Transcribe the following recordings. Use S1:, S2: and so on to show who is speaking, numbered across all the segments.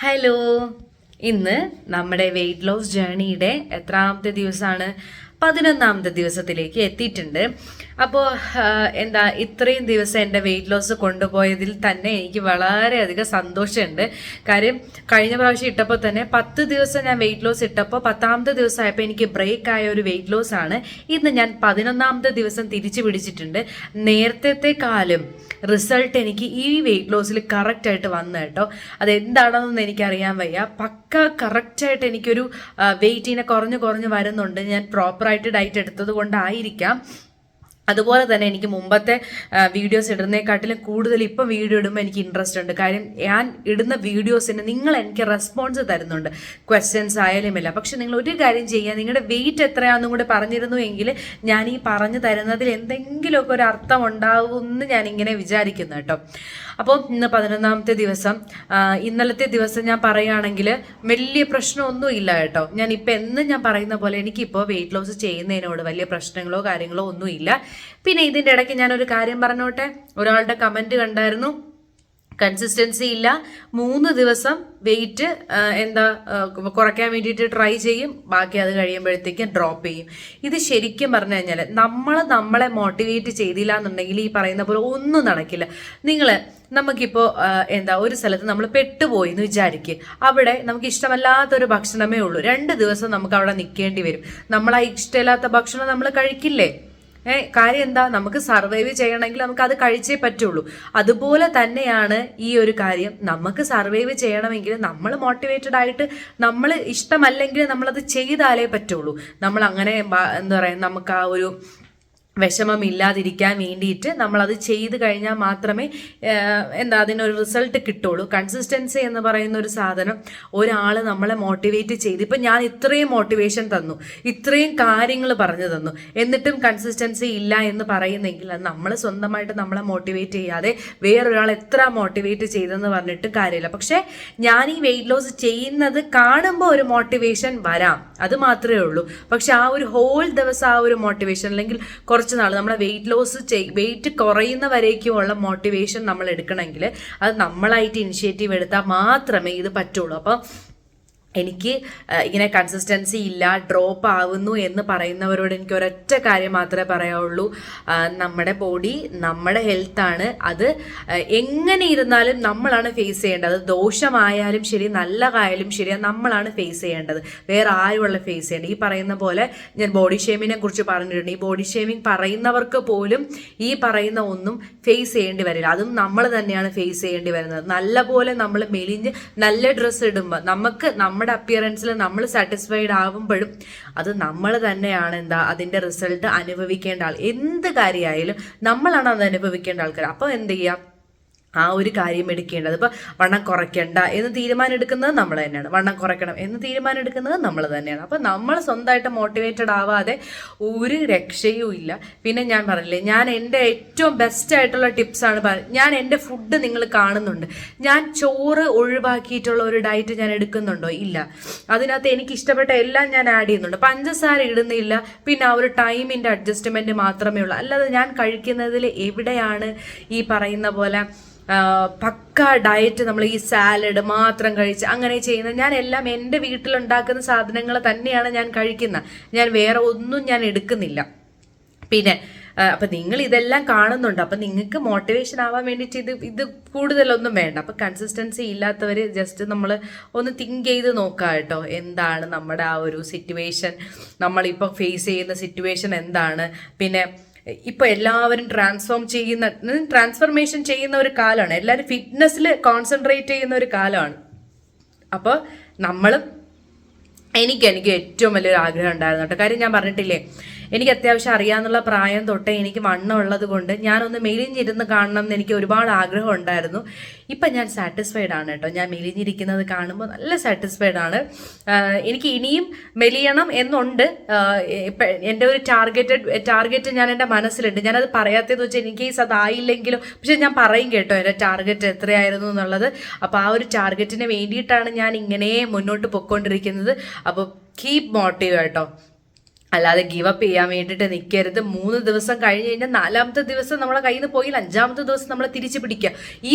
S1: Hello, ഇന്ന് നമ്മുടെ weight loss ജേണിയുടെ എത്രാമത്തെ ദിവസമാണ്? 11ാമത്തെ ദിവസത്തിലേക്ക് എത്തിയിട്ടുണ്ട്. അപ്പോൾ ഇത്രയും ദിവസം എൻ്റെ വെയിറ്റ് ലോസ് കൊണ്ടുപോയതിൽ തന്നെ എനിക്ക് വളരെയധികം സന്തോഷമുണ്ട്. കാര്യം കഴിഞ്ഞ പ്രാവശ്യം ഇട്ടപ്പോൾ തന്നെ 10 ദിവസം ഞാൻ വെയിറ്റ് ലോസ് ഇട്ടപ്പോൾ 10ാമത്തെ ദിവസമായപ്പോൾ എനിക്ക് ബ്രേക്ക് ആയ ഒരു വെയിറ്റ് ലോസ് ആണ്. ഇന്ന് ഞാൻ 11ാമത്തെ ദിവസം തിരിച്ചു പിടിച്ചിട്ടുണ്ട്. നേരത്തെക്കാളും റിസൾട്ട് എനിക്ക് ഈ വെയിറ്റ് ലോസിൽ കറക്റ്റായിട്ട് വന്നു കേട്ടോ. അതെന്താണെന്നൊന്നും എനിക്കറിയാൻ വയ്യ. പക്ക കറക്റ്റായിട്ട് എനിക്കൊരു വെയിറ്റിനെ കുറഞ്ഞു വരുന്നുണ്ട്. ഞാൻ പ്രോപ്പറായിട്ട് ഡയറ്റ് എടുത്തത് കൊണ്ടായിരിക്കാം. അതുപോലെ തന്നെ എനിക്ക് മുമ്പത്തെ വീഡിയോസ് ഇടുന്നതിനെക്കാട്ടിലും കൂടുതൽ ഇപ്പം വീഡിയോ ഇടുമ്പോൾ എനിക്ക് ഇൻട്രസ്റ്റ് ഉണ്ട്. കാര്യം ഞാൻ ഇടുന്ന വീഡിയോസിന് നിങ്ങൾ എനിക്ക് റെസ്പോൺസ് തരുന്നുണ്ട്, ക്വസ്റ്റ്യൻസ് ആയാലുമില്ല. പക്ഷെ നിങ്ങൾ ഒരു കാര്യം ചെയ്യുക, നിങ്ങളുടെ വെയിറ്റ് എത്രയാണെന്നും കൂടെ പറഞ്ഞിരുന്നു എങ്കിൽ ഞാൻ ഈ പറഞ്ഞു തരുന്നതിൽ എന്തെങ്കിലുമൊക്കെ ഒരു അർത്ഥം ഉണ്ടാവുമെന്ന് ഞാനിങ്ങനെ വിചാരിക്കുന്നു കേട്ടോ. അപ്പോൾ ഇന്ന് 11ാമത്തെ ദിവസം. ഇന്നലത്തെ ദിവസം ഞാൻ പറയുകയാണെങ്കിൽ വലിയ പ്രശ്നമൊന്നും ഇല്ല കേട്ടോ. ഞാൻ പറയുന്ന പോലെ എനിക്കിപ്പോൾ വെയിറ്റ് ലോസ് ചെയ്യുന്നതിനോട് വലിയ പ്രശ്നങ്ങളോ കാര്യങ്ങളോ ഒന്നും ഇല്ല. പിന്നെ ഇതിൻ്റെ ഇടയ്ക്ക് ഞാനൊരു കാര്യം പറഞ്ഞോട്ടെ. ഒരാളുടെ കമൻറ്റ് കണ്ടായിരുന്നു, കൺസിസ്റ്റൻസി ഇല്ല, 3 ദിവസം വെയിറ്റ് കുറയ്ക്കാൻ വേണ്ടിയിട്ട് ട്രൈ ചെയ്യും, ബാക്കി അത് കഴിയുമ്പോഴത്തേക്കും ഡ്രോപ്പ് ചെയ്യും. ഇത് ശരിക്കും പറഞ്ഞു കഴിഞ്ഞാൽ നമ്മളെ മോട്ടിവേറ്റ് ചെയ്തില്ല എന്നുണ്ടെങ്കിൽ ഈ പറയുന്ന പോലെ ഒന്നും നടക്കില്ല. നമുക്കിപ്പോൾ ഒരു സ്ഥലത്ത് നമ്മൾ പെട്ടുപോയി എന്ന് വിചാരിക്കുക. അവിടെ നമുക്ക് ഇഷ്ടമല്ലാത്തൊരു ഭക്ഷണമേ ഉള്ളൂ. 2 ദിവസം നമുക്ക് അവിടെ നിൽക്കേണ്ടി വരും. നമ്മളാ ഇഷ്ടമില്ലാത്ത ഭക്ഷണം നമ്മൾ കഴിക്കില്ലേ? കാര്യം എന്താ, നമുക്ക് സർവൈവ് ചെയ്യണമെങ്കിൽ നമുക്ക് അത് കഴിച്ചേ പറ്റുള്ളൂ. അതുപോലെ തന്നെയാണ് ഈ ഒരു കാര്യം. നമുക്ക് സർവൈവ് ചെയ്യണമെങ്കിൽ നമ്മൾ മോട്ടിവേറ്റഡ് ആയിട്ട്, നമ്മൾ ഇഷ്ടമല്ലെങ്കിൽ നമ്മളത് ചെയ്താലേ പറ്റുള്ളൂ. നമ്മൾ അങ്ങനെ നമുക്ക് ആ ഒരു വിഷമമില്ലാതിരിക്കാൻ വേണ്ടിയിട്ട് നമ്മളത് ചെയ്ത് കഴിഞ്ഞാൽ മാത്രമേ അതിനൊരു റിസൾട്ട് കിട്ടുള്ളൂ. കൺസിസ്റ്റൻസി എന്ന് പറയുന്ന ഒരു സാധനം ഒരാൾ നമ്മളെ മോട്ടിവേറ്റ് ചെയ്ത്, ഇപ്പം ഞാൻ ഇത്രയും മോട്ടിവേഷൻ തന്നു, ഇത്രയും കാര്യങ്ങൾ പറഞ്ഞു തന്നു, എന്നിട്ടും കൺസിസ്റ്റൻസി ഇല്ല എന്ന് പറയുന്നെങ്കിൽ അത് നമ്മൾ സ്വന്തമായിട്ട് നമ്മളെ മോട്ടിവേറ്റ് ചെയ്യാതെ വേറൊരാൾ എത്ര മോട്ടിവേറ്റ് ചെയ്തെന്ന് പറഞ്ഞിട്ട് കാര്യമില്ല. പക്ഷേ ഞാൻ ഈ വെയിറ്റ് ലോസ് ചെയ്യുന്നത് കാണുമ്പോൾ ഒരു മോട്ടിവേഷൻ വരാം, അത് മാത്രമേ ഉള്ളൂ. പക്ഷെ ആ ഒരു ഹോൾ ദിവസം ആ ഒരു മോട്ടിവേഷൻ, അല്ലെങ്കിൽ കുറച്ച് നാൾ നമ്മളെ വെയിറ്റ് കുറയുന്നവരേക്കുമുള്ള മോട്ടിവേഷൻ നമ്മൾ എടുക്കണമെങ്കിൽ അത് നമ്മളായിട്ട് ഇനിഷ്യേറ്റീവ് എടുത്താൽ മാത്രമേ ഇത് പറ്റുള്ളൂ. അപ്പം എനിക്ക് ഇങ്ങനെ കൺസിസ്റ്റൻസി ഇല്ല, ഡ്രോപ്പ് ആവുന്നു എന്ന് പറയുന്നവരോട് എനിക്ക് ഒരൊറ്റ കാര്യം മാത്രമേ പറയാവുള്ളൂ. നമ്മുടെ ബോഡി നമ്മുടെ ഹെൽത്താണ്. അത് എങ്ങനെ ഇരുന്നാലും നമ്മളാണ് ഫേസ് ചെയ്യേണ്ടത്. അത് ദോഷമായാലും ശരി നല്ലതായാലും ശരി നമ്മളാണ് ഫേസ് ചെയ്യേണ്ടത്, വേറെ ആരുമുള്ള ഫേസ് ചെയ്യേണ്ടത്. ഈ പറയുന്ന പോലെ ഞാൻ ബോഡി ഷേമിങ്ങിനെ കുറിച്ച് പറഞ്ഞിട്ടുണ്ട്. ഈ ബോഡി ഷേമിങ് പറയുന്നവർക്ക് പോലും ഈ പറയുന്ന ഒന്നും ഫേസ് ചെയ്യേണ്ടി വരില്ല. അതും നമ്മൾ തന്നെയാണ് ഫേസ് ചെയ്യേണ്ടി വരുന്നത്. നല്ലപോലെ നമ്മൾ മെലിഞ്ഞ് നല്ല ഡ്രസ്സ് ഇടുമ്പോൾ നമുക്ക് നമ്മുടെ അപ്പിയറൻസിൽ നമ്മൾ സാറ്റിസ്ഫൈഡ് ആവുമ്പോഴും അത് നമ്മൾ തന്നെയാണ് അതിൻ്റെ റിസൾട്ട് അനുഭവിക്കേണ്ട ആൾ. എന്ത് കാര്യമായാലും നമ്മളാണ് അത് അനുഭവിക്കേണ്ട ആൾക്കാർ. അപ്പോൾ എന്ത് ചെയ്യാം, ആ ഒരു കാര്യം എടുക്കേണ്ടത്. ഇപ്പോൾ വണ്ണം കുറയ്ക്കണ്ട എന്ന് തീരുമാനം എടുക്കുന്നത് നമ്മൾ തന്നെയാണ്, വണ്ണം കുറയ്ക്കണം എന്ന് തീരുമാനം എടുക്കുന്നത് നമ്മൾ തന്നെയാണ്. അപ്പോൾ നമ്മൾ സ്വന്തമായിട്ട് മോട്ടിവേറ്റഡ് ആവാതെ ഒരു രക്ഷയും ഇല്ല. പിന്നെ ഞാൻ പറഞ്ഞില്ലേ, ഞാൻ എൻ്റെ ഏറ്റവും ബെസ്റ്റ് ആയിട്ടുള്ള ടിപ്സാണ് ഞാൻ എൻ്റെ ഫുഡ് നിങ്ങൾ കാണുന്നുണ്ട്. ഞാൻ ചോറ് ഒഴിവാക്കിയിട്ടുള്ള ഒരു ഡയറ്റ് ഞാൻ എടുക്കുന്നുണ്ടോ? ഇല്ല. അതിനകത്ത് എനിക്ക് ഇഷ്ടപ്പെട്ട എല്ലാം ഞാൻ ആഡ് ചെയ്യുന്നുണ്ട്. പഞ്ചസാര ഇടുന്നില്ല. പിന്നെ ആ ഒരു ടൈമിൻ്റെ അഡ്ജസ്റ്റ്മെൻറ്റ് മാത്രമേ ഉള്ളൂ. അല്ലാതെ ഞാൻ കഴിക്കുന്നതിൽ എവിടെയാണ് ഈ പറയുന്ന പോലെ പക്ക ഡയറ്റ്, നമ്മൾ ഈ സാലഡ് മാത്രം കഴിച്ച് അങ്ങനെ ചെയ്യുന്നത്? ഞാൻ എല്ലാം എൻ്റെ വീട്ടിലുണ്ടാക്കുന്ന സാധനങ്ങൾ തന്നെയാണ് ഞാൻ കഴിക്കുന്നത്. ഞാൻ വേറെ ഒന്നും ഞാൻ എടുക്കുന്നില്ല. പിന്നെ അപ്പം നിങ്ങൾ ഇതെല്ലാം കാണുന്നുണ്ട്. അപ്പം നിങ്ങൾക്ക് മോട്ടിവേഷൻ ആവാൻ വേണ്ടിയിട്ട് ഇത് കൂടുതലൊന്നും വേണ്ട. അപ്പം കൺസിസ്റ്റൻസി ഇല്ലാത്തവർ ജസ്റ്റ് നമ്മൾ ഒന്ന് തിങ്ക് ചെയ്ത് നോക്കുക കേട്ടോ. എന്താണ് നമ്മുടെ ആ ഒരു സിറ്റുവേഷൻ, നമ്മളിപ്പോൾ ഫേസ് ചെയ്യുന്ന സിറ്റുവേഷൻ എന്താണ്? പിന്നെ ഇപ്പോൾ എല്ലാവരും ട്രാൻസ്ഫർമേഷൻ ചെയ്യുന്ന ഒരു കാലമാണ്. എല്ലാവരും ഫിറ്റ്നസ്സിൽ കോൺസെൻട്രേറ്റ് ചെയ്യുന്ന ഒരു കാലമാണ്. അപ്പോൾ എനിക്ക് ഏറ്റവും വലിയൊരു ആഗ്രഹം ഉണ്ടായിരുന്നു കേട്ടോ. കാര്യം ഞാൻ പറഞ്ഞിട്ടില്ലേ, എനിക്ക് അത്യാവശ്യം അറിയാവുന്ന പ്രായം തൊട്ടേ എനിക്ക് വണ്ണം ഉള്ളത് കൊണ്ട് ഞാനൊന്ന് മെലിഞ്ഞിരുന്ന് കാണണം എന്ന് എനിക്ക് ഒരുപാട് ആഗ്രഹം ഉണ്ടായിരുന്നു. ഇപ്പം ഞാൻ സാറ്റിസ്ഫൈഡ് ആണ് കേട്ടോ. ഞാൻ മെലിഞ്ഞിരിക്കുന്നത് കാണുമ്പോൾ നല്ല സാറ്റിസ്ഫൈഡ് ആണ്. എനിക്ക് ഇനിയും മെലിയണം എന്നുണ്ട്. എൻ്റെ ഒരു ടാർഗറ്റ് ഞാൻ എൻ്റെ മനസ്സിലുണ്ട്. ഞാനത് പറയാത്തതെന്ന് വെച്ചാൽ ഇൻ കേസ് അതായില്ലെങ്കിലും, പക്ഷെ ഞാൻ പറയും കേട്ടോ എൻ്റെ ടാർഗറ്റ് എത്രയായിരുന്നു എന്നുള്ളത്. അപ്പോൾ ആ ഒരു ടാർഗറ്റിന് വേണ്ടിയിട്ടാണ് ഞാൻ ഇങ്ങനെ മുന്നോട്ട് പൊയ്ക്കൊണ്ടിരിക്കുന്നത്. അപ്പോൾ കീപ് മോട്ടീവ് കേട്ടോ. അല്ലാതെ ഗിവ് അപ്പ് ചെയ്യാൻ വേണ്ടിയിട്ട് നിൽക്കരുത്. 3 ദിവസം കഴിഞ്ഞ് കഴിഞ്ഞാൽ 4ാമത്തെ ദിവസം നമ്മളെ കയ്യിൽ നിന്ന് പോയി 5ാമത്തെ ദിവസം നമ്മളെ തിരിച്ചു പിടിക്കുക. ഈ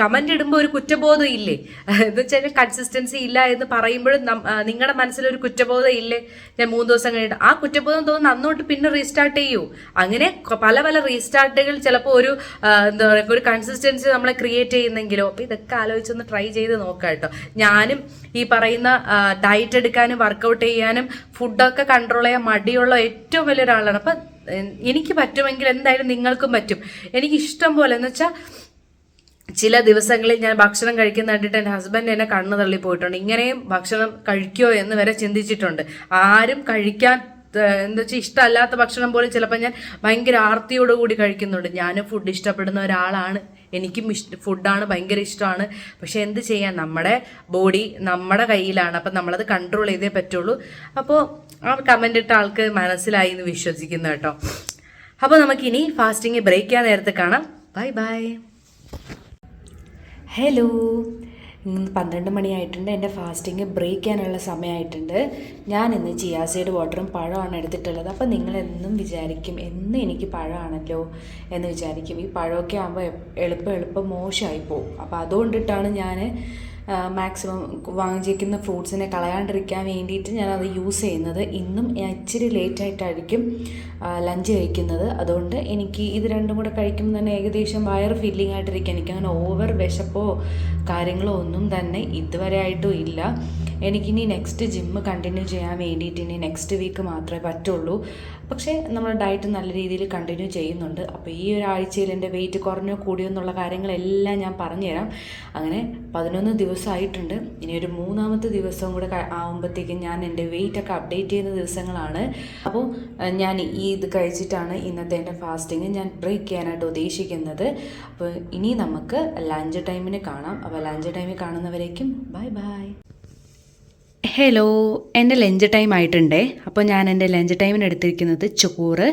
S1: കമന്റ് ഇടുമ്പോൾ ഒരു കുറ്റബോധം ഇല്ലേ? എന്ന് വെച്ചാൽ കൺസിസ്റ്റൻസി ഇല്ല എന്ന് പറയുമ്പോഴും നിങ്ങളുടെ മനസ്സിലൊരു കുറ്റബോധം ഇല്ലേ? ഞാൻ 3 ദിവസം കഴിഞ്ഞിട്ട് ആ കുറ്റബോധം തോന്നുന്നു അന്നോട്ട് പിന്നെ റീസ്റ്റാർട്ട് ചെയ്യൂ. അങ്ങനെ പല പല റീസ്റ്റാർട്ടുകൾ ചിലപ്പോൾ ഒരു എന്താ പറയുക ഒരു കൺസിസ്റ്റൻസി നമ്മളെ ക്രിയേറ്റ് ചെയ്യുന്നെങ്കിലോ. അപ്പോൾ ഇതൊക്കെ ആലോചിച്ചൊന്ന് ട്രൈ ചെയ്ത് നോക്കാം കേട്ടോ. ഞാനും ഈ പറയുന്ന ഡയറ്റ് എടുക്കാനും വർക്കൗട്ട് ചെയ്യാനും ഫുഡൊക്കെ കൺട്രോൾ ചെയ്യാൻ മടിയുള്ള ഏറ്റവും വലിയൊരാളാണ്. അപ്പം എനിക്ക് പറ്റുമെങ്കിൽ എന്തായാലും നിങ്ങൾക്കും പറ്റും. എനിക്ക് ഇഷ്ടം പോലെ എന്ന് വെച്ചാൽ ചില ദിവസങ്ങളിൽ ഞാൻ ഭക്ഷണം കഴിക്കുന്ന കണ്ടിട്ട് എൻ്റെ ഹസ്ബൻഡ് എന്നെ കണ്ണ് തള്ളി പോയിട്ടുണ്ട്. ഇങ്ങനെയും ഭക്ഷണം കഴിക്കുമോ എന്ന് വരെ ചിന്തിച്ചിട്ടുണ്ട്. ആരും കഴിക്കാൻ എന്താ വെച്ചാൽ ഇഷ്ടമല്ലാത്ത ഭക്ഷണം പോലും ചിലപ്പോൾ ഞാൻ ഭയങ്കര ആർത്തിയോടുകൂടി കഴിക്കുന്നുണ്ട്. ഞാൻ ഫുഡ് ഇഷ്ടപ്പെടുന്ന ഒരാളാണ്, എനിക്കും ഫുഡാണ് ഭയങ്കര ഇഷ്ടമാണ്. പക്ഷെ എന്ത് ചെയ്യാൻ, നമ്മുടെ ബോഡി നമ്മുടെ കയ്യിലാണ്. അപ്പം നമ്മളത് കൺട്രോൾ ചെയ്തേ പറ്റുള്ളൂ. അപ്പോൾ ആ കമൻ്റ് ഇട്ട ആൾക്ക് മനസ്സിലായി എന്ന് വിശ്വസിക്കുന്നു കേട്ടോ. അപ്പോൾ നമുക്കിനി ഫാസ്റ്റിംഗ് ബ്രേക്ക് ചെയ്യാൻ നേരത്തെ കാണാം. Bye bye. ഹലോ, 12 മണിയായിട്ടുണ്ട്. എൻ്റെ ഫാസ്റ്റിംഗ് ബ്രേക്ക് ചെയ്യാനുള്ള സമയമായിട്ടുണ്ട്. ഞാൻ ഇന്ന് ചിയാ സീഡ് വാട്ടറും പഴമാണ് എടുത്തിട്ടുള്ളത്. അപ്പോൾ നിങ്ങളെന്നും വിചാരിക്കും എന്ന് എനിക്ക് പഴമാണല്ലോ എന്ന് വിചാരിക്കും. ഈ പഴമൊക്കെ ആകുമ്പോൾ എളുപ്പം മോശമായി പോകും. അപ്പോൾ അതുകൊണ്ടിട്ടാണ് ഞാൻ മാക്സിമം വാങ്ങിച്ചിരിക്കുന്ന ഫ്രൂട്ട്സിനെ കളയാണ്ടിരിക്കാൻ വേണ്ടിയിട്ട് ഞാനത് യൂസ് ചെയ്യുന്നത്. ഇന്നും ഞാൻ ഇച്ചിരി ലേറ്റായിട്ടായിരിക്കും ലഞ്ച് കഴിക്കുന്നത്. അതുകൊണ്ട് എനിക്ക് ഇത് രണ്ടും കൂടെ കഴിക്കുമ്പോൾ തന്നെ ഏകദേശം വയറ് ഫില്ലിംഗ് ആയിട്ടിരിക്കും. എനിക്കങ്ങനെ ഓവർ വിശപ്പോ കാര്യങ്ങളോ ഒന്നും തന്നെ ഇതുവരെ ആയിട്ടും ഇല്ല. എനിക്കിനി നെക്സ്റ്റ് ജിമ്മ് കണ്ടിന്യൂ ചെയ്യാൻ വേണ്ടിയിട്ട് ഇനി നെക്സ്റ്റ് വീക്ക് മാത്രമേ പറ്റുള്ളൂ. പക്ഷേ നമ്മൾ ഡയറ്റ് നല്ല രീതിയിൽ കണ്ടിന്യൂ ചെയ്യുന്നുണ്ട്. അപ്പോൾ ഈ ഒരാഴ്ചയിൽ എൻ്റെ വെയിറ്റ് കുറഞ്ഞോ കൂടിയോ എന്നുള്ള കാര്യങ്ങളെല്ലാം ഞാൻ പറഞ്ഞുതരാം. അങ്ങനെ 11 ദിവസമായിട്ടുണ്ട്. ഇനി ഒരു 3ാമത്തെ ദിവസവും കൂടെ ആകുമ്പോഴത്തേക്കും ഞാൻ എൻ്റെ വെയിറ്റൊക്കെ അപ്ഡേറ്റ് ചെയ്യുന്ന ദിവസങ്ങളാണ്. അപ്പോൾ ഞാൻ ഈ ഇത് കഴിച്ചിട്ടാണ് ഇന്നത്തെ എൻ്റെ ഫാസ്റ്റിങ് ഞാൻ ബ്രേക്ക് ചെയ്യാനായിട്ട് ഉദ്ദേശിക്കുന്നത്. അപ്പോൾ ഇനി നമുക്ക് ലഞ്ച് ടൈമിന് കാണാം. അപ്പോൾ ലഞ്ച് ടൈമിൽ കാണുന്നവരേക്കും ബൈ ബൈ. ഹലോ, എൻ്റെ ലഞ്ച് ടൈം ആയിട്ടുണ്ടേ. അപ്പോൾ ഞാൻ എൻ്റെ ലഞ്ച് ടൈമിന് എടുത്തിരിക്കുന്നത് ചോറ്,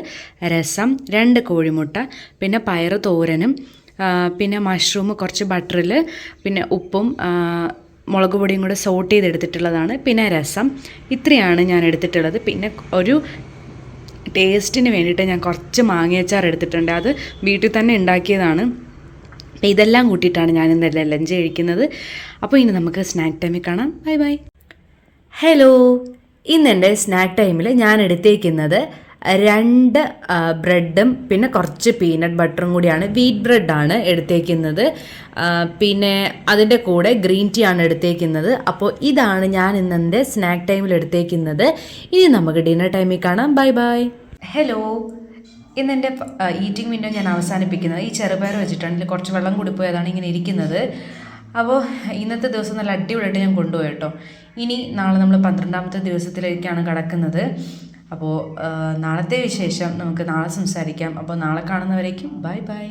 S1: രസം, 2 കോഴിമുട്ട, പിന്നെ പയറ് തോരനും, പിന്നെ മഷ്റൂം കുറച്ച് ബട്ടറിൽ, പിന്നെ ഉപ്പും മുളക് പൊടിയും കൂടെ സോട്ട് ചെയ്തെടുത്തിട്ടുള്ളതാണ്, പിന്നെ രസം. ഇത്രയാണ് ഞാൻ എടുത്തിട്ടുള്ളത്. പിന്നെ ഒരു ടേസ്റ്റിന് വേണ്ടിയിട്ട് ഞാൻ കുറച്ച് മാങ്ങയച്ചാർ എടുത്തിട്ടുണ്ട്. അത് വീട്ടിൽ തന്നെ ഉണ്ടാക്കിയതാണ്. ഇതെല്ലാം കൂട്ടിയിട്ടാണ് ഞാൻ ഇന്നലെ ലഞ്ച് കഴിക്കുന്നത്. അപ്പോൾ ഇനി നമുക്ക് സ്നാക്ക് ടൈമിൽ കാണാം. Bye bye. ഹലോ, ഇന്നെൻ്റെ സ്നാക്ക് ടൈമിൽ ഞാൻ എടുത്തേക്കുന്നത് 2 ബ്രെഡും പിന്നെ കുറച്ച് പീനട്ട് ബട്ടറും കൂടിയാണ്. വീറ്റ് ബ്രെഡാണ് എടുത്തേക്കുന്നത്. പിന്നെ അതിൻ്റെ കൂടെ ഗ്രീൻ ടീ ആണ് എടുത്തേക്കുന്നത്. അപ്പോൾ ഇതാണ് ഞാൻ ഇന്നെൻ്റെ സ്നാക്ക് ടൈമിൽ എടുത്തേക്കുന്നത്. ഇനി നമുക്ക് ഡിന്നർ ടൈമിൽ കാണാം. Bye bye. ഹലോ, ഇന്നെൻ്റെ ഈറ്റിംഗ് വിൻഡോ ഞാൻ അവസാനിപ്പിക്കുന്നത് ഈ ചെറുപയർ വെച്ചിട്ടാണ്. ഇതിൽ കുറച്ച് വെള്ളം കൂടി പോയതാണ് ഇങ്ങനെ ഇരിക്കുന്നത്. അപ്പോൾ ഇന്നത്തെ ദിവസം നല്ല അടിപൊളിയായിട്ട് ഞാൻ കൊണ്ടുപോയി കേട്ടോ. ഇനി നാളെ നമ്മൾ 12ാമത്തെ ദിവസത്തിലേക്കാണ് കടക്കുന്നത്. അപ്പോൾ നാളത്തെ വിശേഷം നമുക്ക് നാളെ സംസാരിക്കാം. അപ്പോൾ നാളെ കാണുന്നവരേക്കും ബൈ ബൈ.